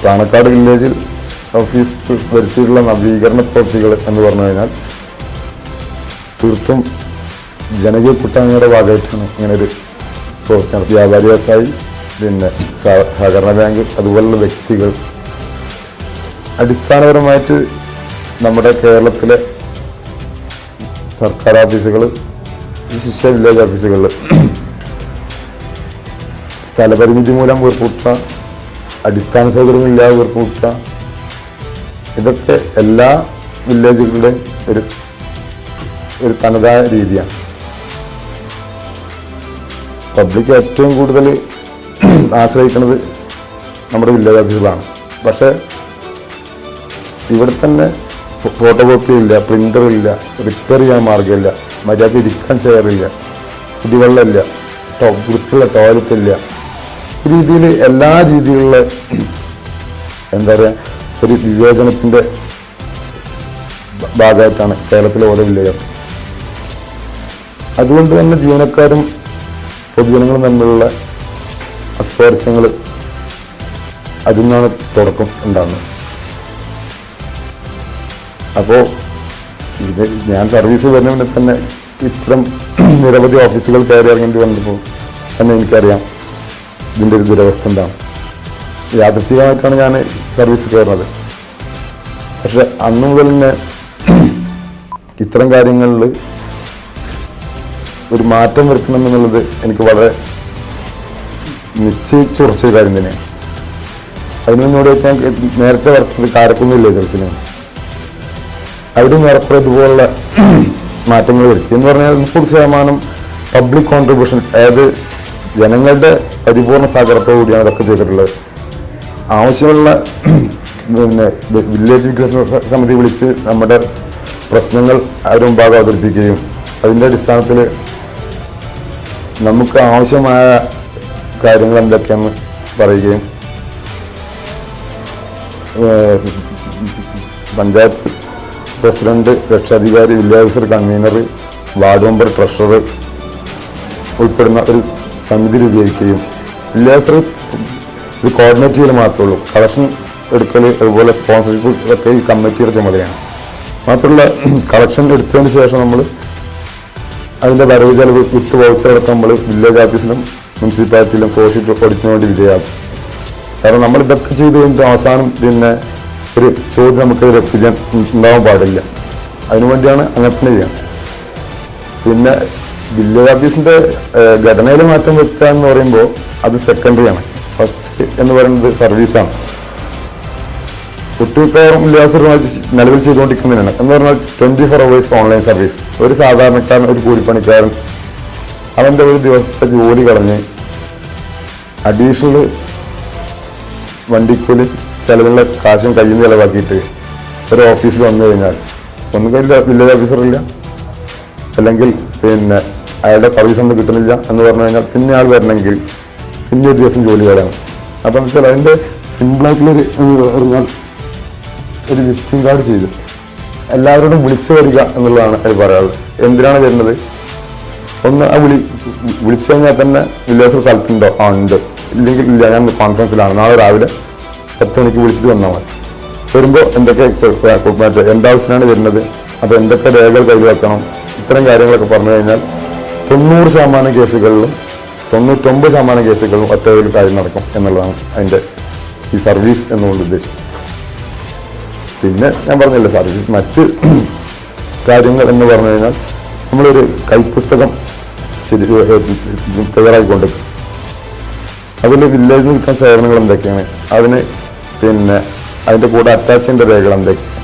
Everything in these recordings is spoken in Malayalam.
പാണക്കാട് വില്ലേജിൽ ഓഫീസിൽ വരുത്തിയിട്ടുള്ള നവീകരണ പ്രവൃത്തികൾ എന്ന് പറഞ്ഞു കഴിഞ്ഞാൽ തീർത്തും ജനകീയ കൂട്ടായ്മയുടെ ഭാഗമായിട്ടാണ് ഇങ്ങനൊരു പ്രവർത്തനം. വ്യാപാരി വ്യവസായി, പിന്നെ സഹകരണ ബാങ്ക്, അതുപോലുള്ള വ്യക്തികൾ അടിസ്ഥാനപരമായിട്ട് നമ്മുടെ കേരളത്തിലെ സർക്കാർ ഓഫീസുകൾ, വിശിഷ്ട വില്ലേജ് ഓഫീസുകളിൽ സ്ഥലപരിമിതി മൂലം വീർപ്പുമുട്ടുക, അടിസ്ഥാന സൗകര്യങ്ങളില്ലാതെ വീർപ്പുമുട്ടുക, ഇതൊക്കെ എല്ലാ വില്ലേജുകളുടെയും ഒരു തനതായ രീതിയാണ്. പബ്ലിക് ഏറ്റവും കൂടുതൽ ആശ്രയിക്കുന്നത് നമ്മുടെ വില്ലേജ് ഓഫീസുകളാണ്. പക്ഷേ ഇവിടെ തന്നെ ഫോട്ടോ കോപ്പി ഇല്ല, പ്രിൻ്ററില്ല, റിപ്പയർ ചെയ്യാൻ മാർഗ്ഗമില്ല, മര്യാദ ഇരിക്കാൻ ചെയറില്ല, കുടിവെള്ളമില്ല, വൃത്തിയുള്ള ടോയ്ലറ്റില്ല. ഈ രീതിയിൽ എല്ലാ രീതിയിലുള്ള എന്താ പറയുക ഒരു വിവേചനത്തിൻ്റെ ഭാഗമായിട്ടാണ് കേരളത്തിലെ ഓരോ വില്ലേജ്. അതുകൊണ്ട് തന്നെ ജീവനക്കാരും പൊതുജനങ്ങളും തമ്മിലുള്ള അസ്വാരസ്യങ്ങൾ അതിൽ നിന്നാണ് തുടക്കം ഉണ്ടാകുന്നത്. അപ്പോൾ ഇത് ഞാൻ സർവീസ് വരുന്നതിന് തന്നെ ഇത്തരം നിരവധി ഓഫീസുകൾ കയറി ഇറങ്ങേണ്ടി വന്നപ്പോൾ തന്നെ എനിക്കറിയാം ഇതിൻ്റെ ഒരു ദുരവസ്ഥ എന്താണ്. യാദൃശ്ചികമായിട്ടാണ് ഞാൻ സർവീസ് കയറുന്നത്. പക്ഷെ അന്നു മുതൽ തന്നെ ഇത്തരം കാര്യങ്ങളിൽ ഒരു മാറ്റം വരുത്തണം എന്നുള്ളത് എനിക്ക് വളരെ നിശ്ചയിച്ചുറച്ചൊരു കാര്യം തന്നെയാണ്. അതിന് മുന്നോടി ഞാൻ നേരത്തെ വർക്കുന്നത് കാരക്കുന്ന് വില്ലേജ് ഓഫീസിലാണ്. അവിടെ ഏറെക്കുറെ ഇതുപോലുള്ള മാറ്റങ്ങൾ വരുത്തി എന്ന് പറഞ്ഞാൽ 30% പബ്ലിക് കോൺട്രിബ്യൂഷൻ, അതായത് ജനങ്ങളുടെ പരിപൂർണ സഹകരണത്തോടു കൂടിയാണ് ഇതൊക്കെ ചെയ്തിട്ടുള്ളത്. ആവശ്യമുള്ള പിന്നെ വില്ലേജ് വികസന സമിതി വിളിച്ച് നമ്മുടെ പ്രശ്നങ്ങൾ അവരുടെ മുമ്പാകെ അവതരിപ്പിക്കുകയും അതിൻ്റെ അടിസ്ഥാനത്തിൽ നമുക്ക് ആവശ്യമായ കാര്യങ്ങൾ എന്തൊക്കെയാണെന്ന് പറയുകയും പഞ്ചായത്ത് പ്രസിഡന്റ്, രക്ഷാധികാരി, village officer, convener, ward member, treasurer ഉൾപ്പെടുന്ന ഒരു സമിതി രൂപീകരിക്കുകയും വില്ലേജ് ഓഫീസർ ഇത് കോർഡിനേറ്റ് ചെയ്യൽ മാത്രമേ ഉള്ളൂ. കളക്ഷൻ എടുക്കൽ, അതുപോലെ സ്പോൺസർഷിപ്പ് ഒക്കെ ഈ കമ്മിറ്റിയുടെ ചുമതലയാണ്. മാത്രമല്ല കളക്ഷൻ എടുത്തതിന് ശേഷം നമ്മൾ അതിൻ്റെ വരവ് ചെലവ് വിത്ത് വൗച്ചറടക്കം നമ്മൾ വില്ലേജ് ഓഫീസിലും മുനിസിപ്പാലിറ്റിയിലും സോഷ്യൽ ഓഡിറ്റിന് വേണ്ടി വിധേയമാകും. കാരണം നമ്മൾ ഇതൊക്കെ ചെയ്ത് കഴിഞ്ഞിട്ട് അവസാനം പിന്നെ ഒരു ചോദ്യം നമുക്ക് എത്തിക്കാൻ ഉണ്ടാവാൻ പാടില്ല. അതിനുവേണ്ടിയാണ് അങ്ങനെ തന്നെ ചെയ്യാം. പിന്നെ വില്ലേജ് ഓഫീസിൻ്റെ ഘടനയിൽ മാറ്റം വരുത്തുക എന്ന് പറയുമ്പോൾ അത് സെക്കൻഡറിയാണ്. ഫസ്റ്റ് എന്ന് പറയുന്നത് സർവീസാണ്. ഒട്ടുമിക്കവാറും വില്ലേജ് നിലവിൽ ചെയ്തുകൊണ്ടിരിക്കുന്നതിനാണ് എന്ന് പറഞ്ഞാൽ 24 hours ഓൺലൈൻ സർവീസ്. ഒരു സാധാരണക്കാരൻ, ഒരു കൂലിപ്പണിക്കാരൻ അവൻ്റെ ഒരു ദിവസത്തെ ജോലി കളഞ്ഞ് അഡീഷണൽ വണ്ടിക്കൂലി ചിലവുള്ള കാശും കയ്യിൽ നിന്ന് ചിലവാക്കിയിട്ട് ഒരു ഓഫീസിൽ വന്നു കഴിഞ്ഞാൽ ഒന്നുകിൽ വില്ലേജ് ഓഫീസറില്ല, അല്ലെങ്കിൽ പിന്നെ അയാളുടെ സർവീസ് ഒന്നും കിട്ടുന്നില്ല എന്ന് പറഞ്ഞു കഴിഞ്ഞാൽ പിന്നെ ആൾ വരണമെങ്കിൽ പിന്നെ ഒരു ദിവസം ജോലി കളയണം. അപ്പം എന്ന് വെച്ചാൽ അതിൻ്റെ സിമ്പിളായിട്ടുള്ളൊരു പറഞ്ഞാൽ ഒരു വിസിറ്റിംഗ് കാർഡ് ചെയ്ത് എല്ലാവരോടും വിളിച്ചു വരിക എന്നുള്ളതാണ് അത് പറയാനുള്ളത്. എന്തിനാണ് വരുന്നത്? ഒന്ന് ആ വിളിച്ചു കഴിഞ്ഞാൽ തന്നെ വില്ലേജ് സ്ഥലത്തുണ്ടോ? ആ ഉണ്ട്, ഇല്ലെങ്കിൽ ഇല്ല, ഞാൻ കോൺഫറൻസിലാണ്, നാളെ രാവിലെ 10 മണിക്ക് വിളിച്ചിട്ട് വന്നാൽ മതി. വരുമ്പോൾ എന്തൊക്കെ എന്താവശ്യത്തിനാണ് വരുന്നത്, അപ്പോൾ എന്തൊക്കെ രേഖകൾ കൈവക്കണം, ഇത്തരം കാര്യങ്ങളൊക്കെ പറഞ്ഞു കഴിഞ്ഞാൽ 90% കേസുകളിലും 99% കേസുകളിലും ഒറ്റയിൽ കാര്യം നടക്കും എന്നുള്ളതാണ് അതിൻ്റെ ഈ സർവീസ് എന്നുകൊണ്ട് ഉദ്ദേശിച്ചത്. പിന്നെ ഞാൻ പറഞ്ഞില്ല സർവീസ് മറ്റ് കാര്യങ്ങൾ എന്ന് പറഞ്ഞു കഴിഞ്ഞാൽ നമ്മളൊരു കൈപ്പുസ്തകം തയ്യാറാക്കിക്കൊണ്ടിരിക്കും. അതിൽ വില്ലേജിൽ നിൽക്കുന്ന സേവനങ്ങൾ എന്തൊക്കെയാണ്, അതിന് പിന്നെ അതിൻ്റെ കൂടെ അറ്റാച്ച് ചെയ്യേണ്ട രേഖകൾ എന്തൊക്കെയാണ്,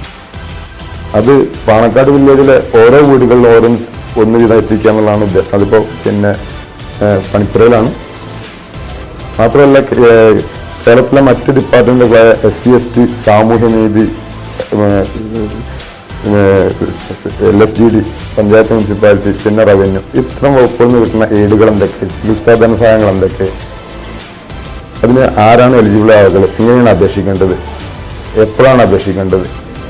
അത് പാണക്കാട് വില്ലേജിലെ ഓരോ വീടുകളിലും ഒന്ന് വീതം എത്തിക്കുക എന്നുള്ളതാണ് ഉദ്ദേശം. അതിപ്പോൾ പിന്നെ പണിപ്പുരയിലാണ്. മാത്രമല്ല കേരളത്തിലെ മറ്റ് ഡിപ്പാർട്ട്മെൻറ്റുകളായ SC/ST, സാമൂഹ്യനീതി, LSGD, പഞ്ചായത്ത്, മുനിസിപ്പാലിറ്റി, പിന്നെ റവന്യൂ, ഇത്തരം വകുപ്പുകളിൽ നിന്ന് കിട്ടുന്ന എയ്ഡുകൾ എന്തൊക്കെ, ചികിത്സാ ധനസഹായങ്ങൾ എന്തൊക്കെ, അതിന് ആരാണ് എലിജിബിൾ ആളുകൾ, എങ്ങനെയാണ് അപേക്ഷിക്കേണ്ടത്, എപ്പോഴാണ് അപേക്ഷിക്കേണ്ടത്,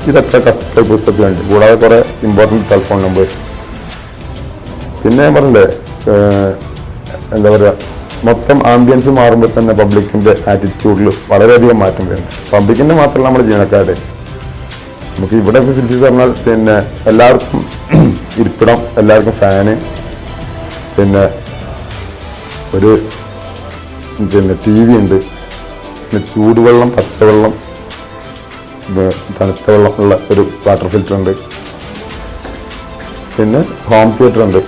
ഇതൊക്കെ പുസ്തകത്തിലുണ്ട്. കൂടാതെ കുറേ ഇമ്പോർട്ടൻറ്റ് ടെലിഫോൺ നമ്പേഴ്സ്. പിന്നെ ഞാൻ പറഞ്ഞില്ലേ എന്താ പറയുക മൊത്തം ആംബിയൻസ് മാറുമ്പോൾ തന്നെ പബ്ലിക്കിൻ്റെ ആറ്റിറ്റ്യൂഡിൽ വളരെയധികം മാറ്റം വരുന്നുണ്ട്. പബ്ലിക്കിൻ്റെ മാത്രമല്ല നമ്മുടെ ജീവനക്കാരുടെ. നമുക്ക് ഇവിടെ ഫെസിലിറ്റീസ് പറഞ്ഞാൽ പിന്നെ എല്ലാവർക്കും ഇരിപ്പിടം, എല്ലാവർക്കും ഫാന്, പിന്നെ ഒരു ടി വി ഉണ്ട്, പിന്നെ ചൂടുവെള്ളം, പച്ചവെള്ളം, തണുത്ത വെള്ളം ഉള്ള ഒരു വാട്ടർ ഫിൽറ്റർ ഉണ്ട്, പിന്നെ ഹോം തിയേറ്റർ ഉണ്ട്,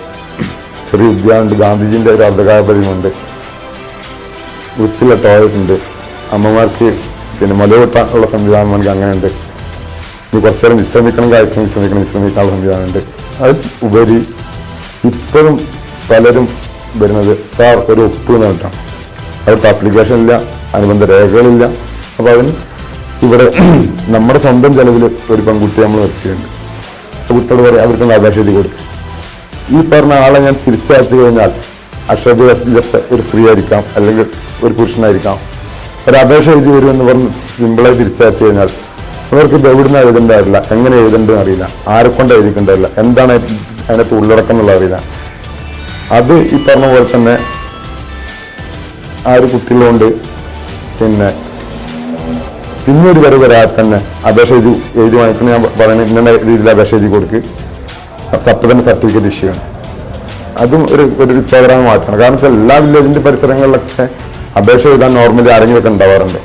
ചെറിയ ഉദ്യാനമുണ്ട്, ഗാന്ധിജീൻ്റെ ഒരു അർദ്ധകാല പ്രതിമയുണ്ട്, വൃത്തിയുള്ള ടോയ്ലറ്റ് ഉണ്ട്, അമ്മമാർക്ക് പിന്നെ മുലയൂട്ടാനുള്ള സംവിധാനം വേണമെങ്കിൽ അങ്ങനെയുണ്ട്. ഇനി കുറച്ചു നേരം വിശ്രമിക്കാനുള്ള സംവിധാനമുണ്ട്. അത് ഉപരി ഇപ്പോഴും പലരും വരുന്നത് സാർ ഒരു ഒപ്പ് എന്ന് പറഞ്ഞിട്ടാണ്. അവിടുത്തെ ആപ്ലിക്കേഷൻ ഇല്ല, അനുബന്ധ രേഖകളില്ല. അപ്പോൾ അതിന് ഇവിടെ നമ്മുടെ സ്വന്തം ചെലവിൽ ഒരു പെൺകുട്ടി നമ്മൾ നിർത്തിയിട്ടുണ്ട്. കുട്ടിയോട് പറയാം അവർക്കൊന്ന് അപേക്ഷ എഴുതി കൊടുക്കും. ഈ പറഞ്ഞ ആളെ ഞാൻ തിരിച്ചയച്ചു കഴിഞ്ഞാൽ അക്ഷരജസ്റ്റ് ഒരു സ്ത്രീ ആയിരിക്കാം, അല്ലെങ്കിൽ ഒരു പുരുഷനായിരിക്കാം, ഒരു അപേക്ഷ എഴുതി വരുമെന്ന് പറഞ്ഞ് സിമ്പിളായി തിരിച്ചയച്ചു കഴിഞ്ഞാൽ അവർക്ക് ഇത് എവിടുന്ന് എഴുതേണ്ടതറിയില്ല, എങ്ങനെ എഴുതേണ്ടതെന്ന് അറിയില്ല, ആരെക്കൊണ്ട് എഴുതിക്കേണ്ടതില്ല, എന്താണ് അതിനകത്ത് ഉള്ളടക്കം എന്നുള്ളത് അറിയില്ല. അത് ഈ പറഞ്ഞ പോലെ തന്നെ ആ ഒരു കുട്ടികളുണ്ട്. പിന്നെ ഒരു വരെ വരാതെ തന്നെ അപേക്ഷ എഴുതി വാങ്ങിക്കുന്ന ഞാൻ പറയുന്നത് ഇന്ന രീതിയിൽ അപേക്ഷ എഴുതി കൊടുക്ക്, അപ്പോൾ തന്നെ സർട്ടിഫിക്കറ്റ് ഇഷ്യൂ ആണ്. അതും ഒരു പ്രോഗ്രാം മാറ്റമാണ്. കാരണം വെച്ചാൽ എല്ലാ വില്ലേജിൻ്റെ പരിസരങ്ങളിലൊക്കെ അപേക്ഷ എഴുതാൻ നോർമലി ആരെങ്കിലുമൊക്കെ ഉണ്ടാവാറുണ്ട്.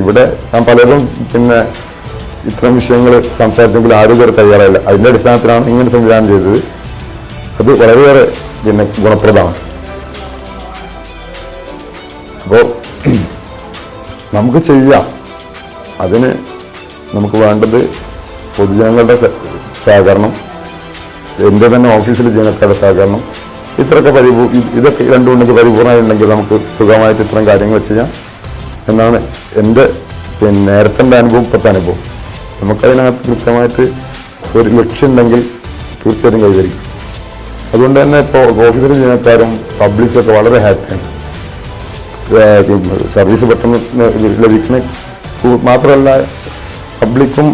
ഇവിടെ ഞാൻ പലരും പിന്നെ ഇത്തരം വിഷയങ്ങൾ സംസാരിച്ചെങ്കിൽ ആരും ഇതുവരെ തയ്യാറായില്ല. അതിൻ്റെ അടിസ്ഥാനത്തിലാണ് ഇങ്ങനെ സംവിധാനം ചെയ്തത്. അത് വളരെയേറെ പിന്നെ ഗുണപ്രദമാണ്. അപ്പോൾ നമുക്ക് ചെയ്യാം. അതിന് നമുക്ക് വേണ്ടത് പൊതുജനങ്ങളുടെ സഹകരണം, എൻ്റെ തന്നെ ഓഫീസിലെ ജീവനക്കാരുടെ സഹകരണം. ഇതൊക്കെ രണ്ടുണ്ടെങ്കിൽ പരിപൂർണ്ണമായിട്ടുണ്ടെങ്കിൽ നമുക്ക് സുഖമായിട്ട് ഇത്തരം കാര്യങ്ങൾ ചെയ്യാം എന്നാണ് എൻ്റെ പിന്നെ നേരത്തെ അനുഭവം, ഇപ്പോഴത്തെ അനുഭവം. നമുക്കതിനകത്ത് കൃത്യമായിട്ട് ഒരു ലക്ഷ്യമുണ്ടെങ്കിൽ തീർച്ചയായിട്ടും കൈവരിക്കും. അതുകൊണ്ട് തന്നെ ഇപ്പോൾ ഓഫീസിലെ ജീവനക്കാരും പബ്ലിക്സൊക്കെ വളരെ ഹാപ്പിയാണ്. സർവീസ് പെട്ടെന്ന് ലഭിക്കുന്ന മാത്രമല്ല, പബ്ലിക്കും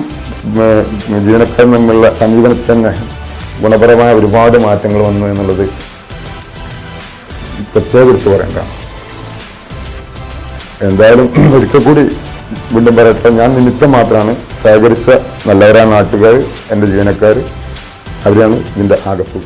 ജീവനക്കാരും തമ്മിലുള്ള സമീപനത്തിൽ തന്നെ ഗുണപരമായ ഒരുപാട് മാറ്റങ്ങൾ വന്നു എന്നുള്ളത് പ്രത്യേകം എടുത്ത് പറയേണ്ടതാണ്. എന്തായാലും ഒരിക്കൽ കൂടി വീണ്ടും പറയട്ടെ, ഞാൻ നിമിത്തം മാത്രമാണ്. സഹകരിച്ച നല്ലവരായ നാട്ടുകാർ, എൻ്റെ ജീവനക്കാർ, അവരാണ് ഇതിൻ്റെ ആകത്തുക.